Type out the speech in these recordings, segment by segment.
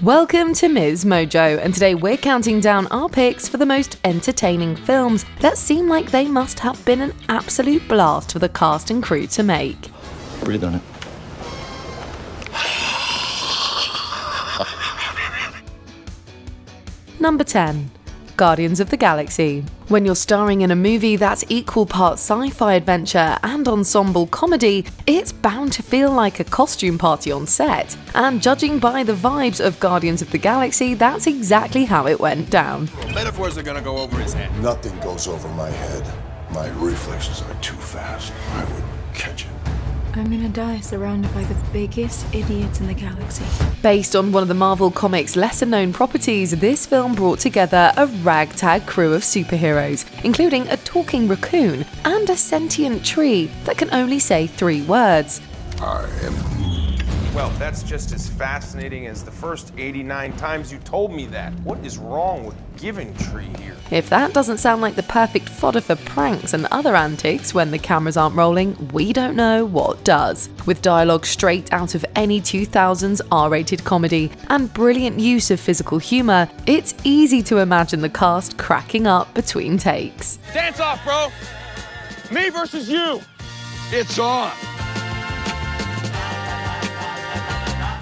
Welcome to MsMojo, and today we're counting down our picks for the most entertaining films that seem like they must have been an absolute blast for the cast and crew to make. Breathe on it. Number 10. Guardians of the Galaxy. When you're starring in a movie that's equal parts sci-fi adventure and ensemble comedy, it's bound to feel like a costume party on set. And judging by the vibes of Guardians of the Galaxy, that's exactly how it went down. Metaphors are gonna go over his head. Nothing goes over my head. My reflexes are too fast. I would catch it. I'm gonna die surrounded by the biggest idiots in the galaxy. Based on one of the Marvel Comics' lesser-known properties, this film brought together a ragtag crew of superheroes, including a talking raccoon and a sentient tree that can only say 3 words. I am. Well, that's just as fascinating as the first 89 times you told me that. What is wrong with Giving Tree here? If that doesn't sound like the perfect fodder for pranks and other antics when the cameras aren't rolling, we don't know what does. With dialogue straight out of any 2000s R-rated comedy and brilliant use of physical humour, it's easy to imagine the cast cracking up between takes. Dance off, bro! Me versus you! It's on.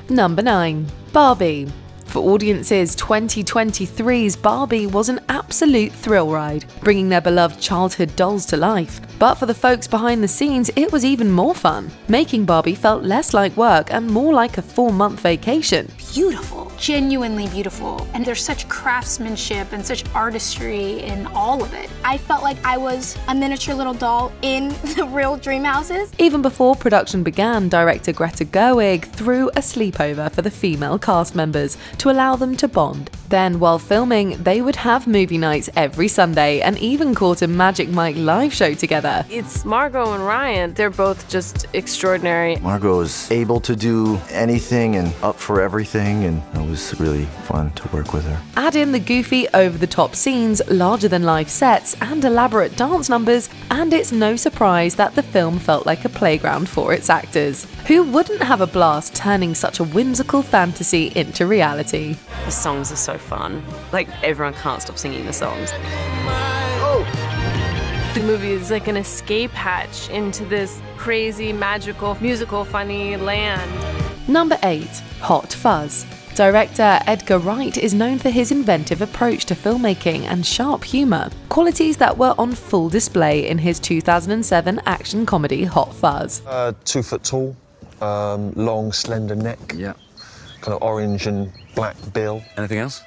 Number 9. Barbie. For audiences, 2023's Barbie was an absolute thrill ride, bringing their beloved childhood dolls to life. But for the folks behind the scenes, it was even more fun. Making Barbie felt less like work and more like a 4-month vacation. Beautiful, genuinely beautiful. And there's such craftsmanship and such artistry in all of it. I felt like I was a miniature little doll in the real dream houses. Even before production began, director Greta Gerwig threw a sleepover for the female cast members to allow them to bond. Then, while filming, they would have movie nights every Sunday and even caught a Magic Mike live show together. It's Margot and Ryan. They're both just extraordinary. Margot is able to do anything and up for everything, and it was really fun to work with her. Add in the goofy, over-the-top scenes, larger-than-life sets, and elaborate dance numbers, and it's no surprise that the film felt like a playground for its actors. Who wouldn't have a blast turning such a whimsical fantasy into reality? The songs are so fun. Like, everyone can't stop singing the songs. The movie is like an escape hatch into this crazy, magical, musical, funny land. Number 8. Hot Fuzz. Director Edgar Wright is known for his inventive approach to filmmaking and sharp humour, qualities that were on full display in his 2007 action comedy Hot Fuzz. 2 foot tall, long, slender neck. Yeah. Kind of orange and black bill. Anything else?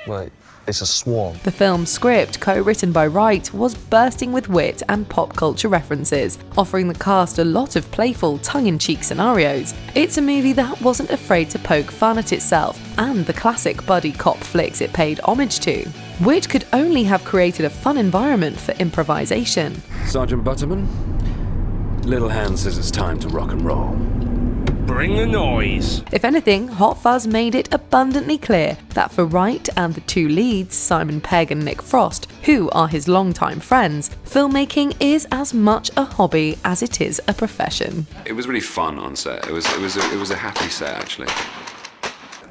Well, it's a swan. The film's script, co-written by Wright, was bursting with wit and pop culture references, offering the cast a lot of playful, tongue-in-cheek scenarios. It's a movie that wasn't afraid to poke fun at itself and the classic buddy cop flicks it paid homage to, which could only have created a fun environment for improvisation. Sergeant Butterman, Little Hand says it's time to rock and roll. Bring the noise. If anything, Hot Fuzz made it abundantly clear that for Wright and the 2 leads, Simon Pegg and Nick Frost, who are his longtime friends, filmmaking is as much a hobby as it is a profession. It was really fun on set. It was a happy set, actually.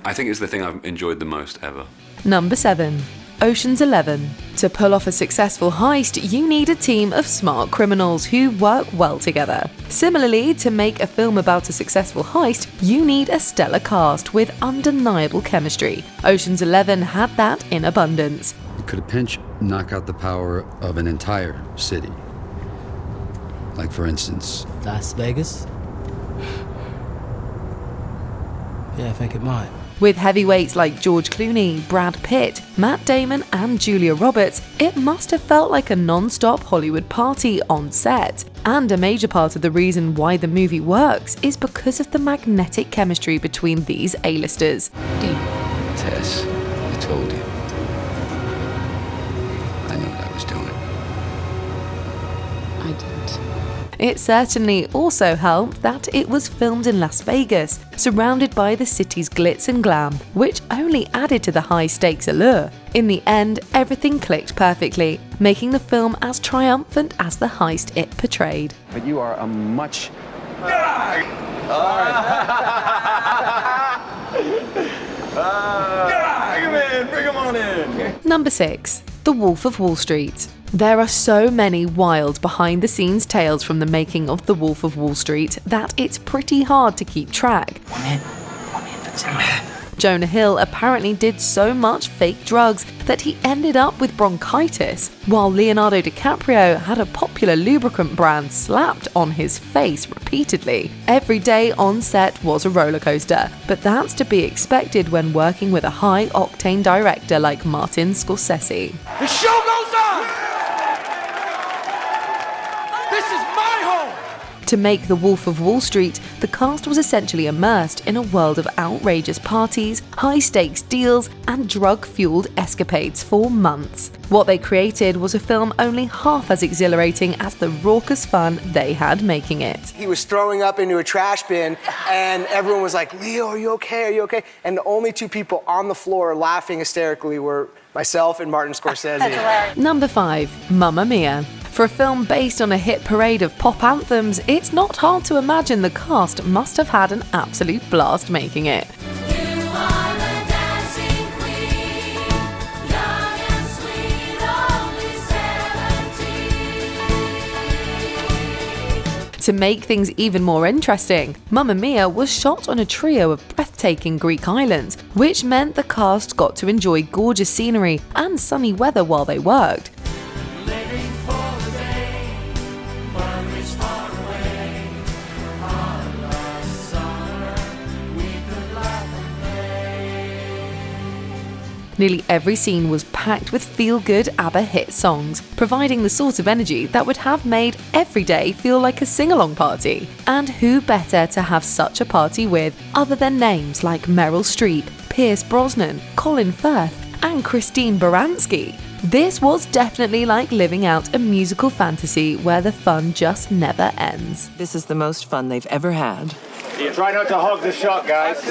I think it's the thing I've enjoyed the most ever. Number 7. Ocean's 11. To pull off a successful heist, you need a team of smart criminals who work well together. Similarly, to make a film about a successful heist, you need a stellar cast with undeniable chemistry. Ocean's 11 had that in abundance. Could a pinch knock out the power of an entire city? Like, for instance, Las Vegas? Yeah, I think it might. With heavyweights like George Clooney, Brad Pitt, Matt Damon and Julia Roberts, it must have felt like a non-stop Hollywood party on set. And a major part of the reason why the movie works is because of the magnetic chemistry between these A-listers. Tess, I told you. I knew what I was doing. I didn't. It certainly also helped that it was filmed in Las Vegas, surrounded by the city's glitz and glam, which only added to the high-stakes allure. In the end, everything clicked perfectly, making the film as triumphant as the heist it portrayed. But you are a much... Bring him on in. Number 6. The Wolf of Wall Street. There are so many wild behind-the-scenes tales from the making of The Wolf of Wall Street that it's pretty hard to keep track. That's it. Jonah Hill apparently did so much fake drugs that he ended up with bronchitis, while Leonardo DiCaprio had a popular lubricant brand slapped on his face repeatedly. Every day on set was a roller coaster, but that's to be expected when working with a high-octane director like Martin Scorsese. The show goes on! This is my home! To make The Wolf of Wall Street, the cast was essentially immersed in a world of outrageous parties, high-stakes deals, and drug-fueled escapades for months. What they created was a film only half as exhilarating as the raucous fun they had making it. He was throwing up into a trash bin, and everyone was like, "Leo, are you okay? Are you okay?" And the only two people on the floor laughing hysterically were myself and Martin Scorsese. Number 5. Mamma Mia. For a film based on a hit parade of pop anthems, it's not hard to imagine the cast must have had an absolute blast making it. To make things even more interesting, Mamma Mia was shot on a trio of breathtaking Greek islands, which meant the cast got to enjoy gorgeous scenery and sunny weather while they worked. Nearly every scene was packed with feel-good ABBA hit songs, providing the sort of energy that would have made every day feel like a sing-along party. And who better to have such a party with other than names like Meryl Streep, Pierce Brosnan, Colin Firth, and Christine Baranski? This was definitely like living out a musical fantasy where the fun just never ends. This is the most fun they've ever had. Try not to hog the shot, guys.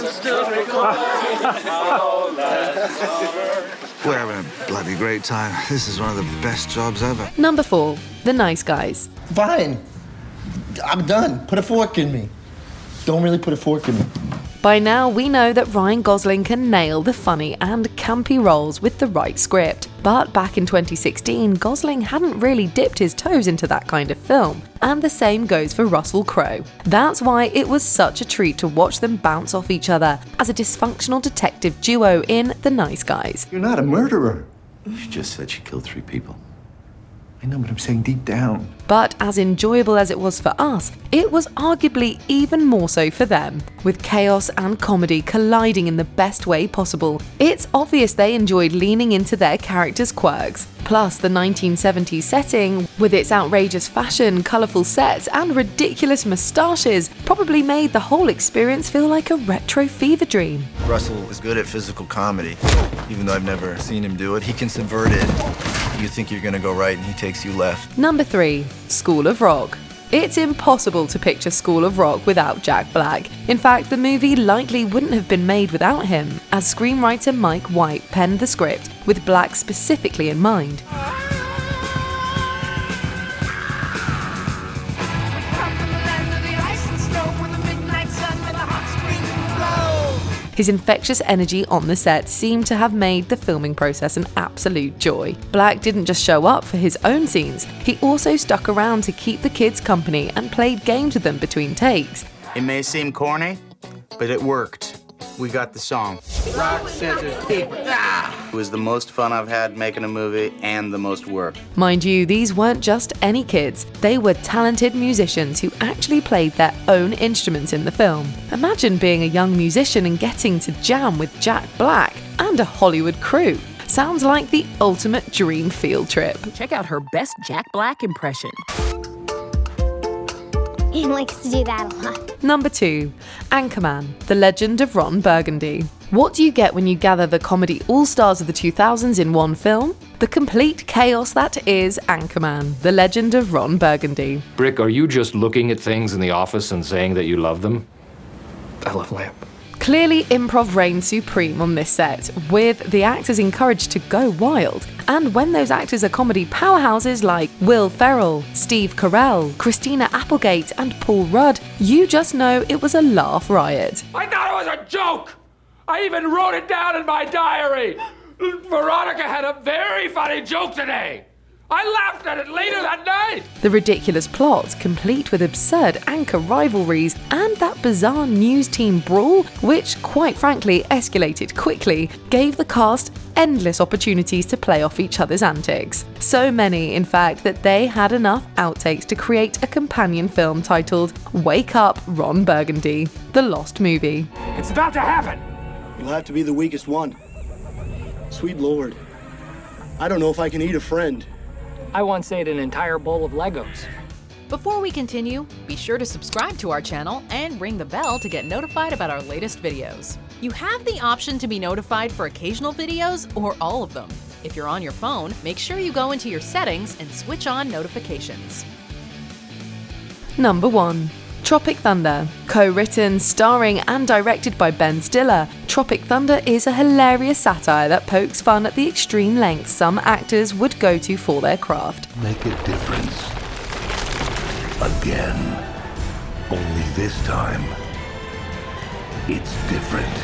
We're having a bloody great time. This is one of the best jobs ever. Number 4. The Nice Guys. Fine. I'm done. Put a fork in me. Don't really put a fork in me. By now, we know that Ryan Gosling can nail the funny and campy roles with the right script. But back in 2016, Gosling hadn't really dipped his toes into that kind of film. And the same goes for Russell Crowe. That's why it was such a treat to watch them bounce off each other as a dysfunctional detective duo in The Nice Guys. You're not a murderer. She just said she killed 3 people. I know what I'm saying deep down. But as enjoyable as it was for us, it was arguably even more so for them. With chaos and comedy colliding in the best way possible, it's obvious they enjoyed leaning into their characters' quirks. Plus, the 1970s setting, with its outrageous fashion, colourful sets, and ridiculous moustaches, probably made the whole experience feel like a retro fever dream. Russell is good at physical comedy. Even though I've never seen him do it, he can subvert it. You think you're gonna go right and he takes you left. Number 3. School of Rock. It's impossible to picture School of Rock without Jack Black. In fact, the movie likely wouldn't have been made without him, as screenwriter Mike White penned the script with Black specifically in mind. His infectious energy on the set seemed to have made the filming process an absolute joy. Black didn't just show up for his own scenes, he also stuck around to keep the kids company and played games with them between takes. It may seem corny, but it worked. We got the song. Rock, scissors, paper. It was the most fun I've had making a movie and the most work. Mind you, these weren't just any kids. They were talented musicians who actually played their own instruments in the film. Imagine being a young musician and getting to jam with Jack Black and a Hollywood crew. Sounds like the ultimate dream field trip. Check out her best Jack Black impression. He likes to do that a lot. Number 2. Anchorman, The Legend of Ron Burgundy. What do you get when you gather the comedy all-stars of the 2000s in one film? The complete chaos that is Anchorman, The Legend of Ron Burgundy. Brick, are you just looking at things in the office and saying that you love them? I love lamp. Clearly, improv reigned supreme on this set, with the actors encouraged to go wild. And when those actors are comedy powerhouses like Will Ferrell, Steve Carell, Christina Applegate, and Paul Rudd, you just know it was a laugh riot. I thought it was a joke! I even wrote it down in my diary. Veronica had a very funny joke today. I laughed at it later that night. The ridiculous plot, complete with absurd anchor rivalries and that bizarre news team brawl, which quite frankly escalated quickly, gave the cast endless opportunities to play off each other's antics. So many, in fact, that they had enough outtakes to create a companion film titled Wake Up, Ron Burgundy, The Lost Movie. It's about to happen. You'll have to be the weakest one. Sweet Lord, I don't know if I can eat a friend. I once ate an entire bowl of Legos. Before we continue, be sure to subscribe to our channel and ring the bell to get notified about our latest videos. You have the option to be notified for occasional videos or all of them. If you're on your phone, make sure you go into your settings and switch on notifications. Number 1. Tropic Thunder. Co-written, starring and directed by Ben Stiller, Tropic Thunder is a hilarious satire that pokes fun at the extreme lengths some actors would go to for their craft. Make a difference. Again. Only this time, it's different.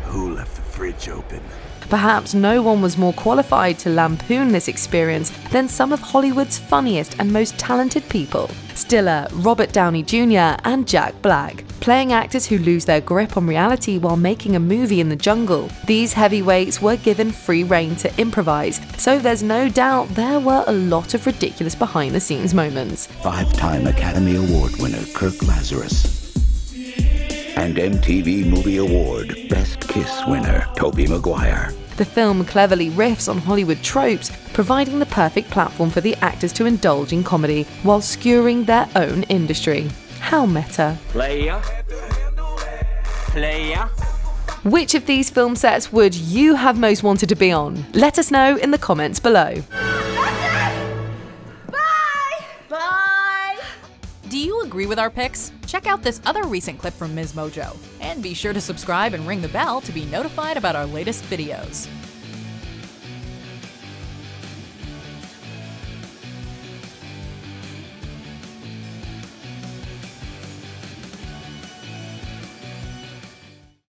Who left the fridge open? Perhaps no one was more qualified to lampoon this experience than some of Hollywood's funniest and most talented people. Stiller, Robert Downey Jr. and Jack Black, playing actors who lose their grip on reality while making a movie in the jungle. These heavyweights were given free rein to improvise, so there's no doubt there were a lot of ridiculous behind-the-scenes moments. 5-time Academy Award winner Kirk Lazarus. And MTV Movie Award Best Kiss winner Tobey Maguire. The film cleverly riffs on Hollywood tropes, providing the perfect platform for the actors to indulge in comedy while skewering their own industry. How meta. Playa. Which of these film sets would you have most wanted to be on? Let us know in the comments below. Do you agree with our picks? Check out this other recent clip from MsMojo. And be sure to subscribe and ring the bell to be notified about our latest videos.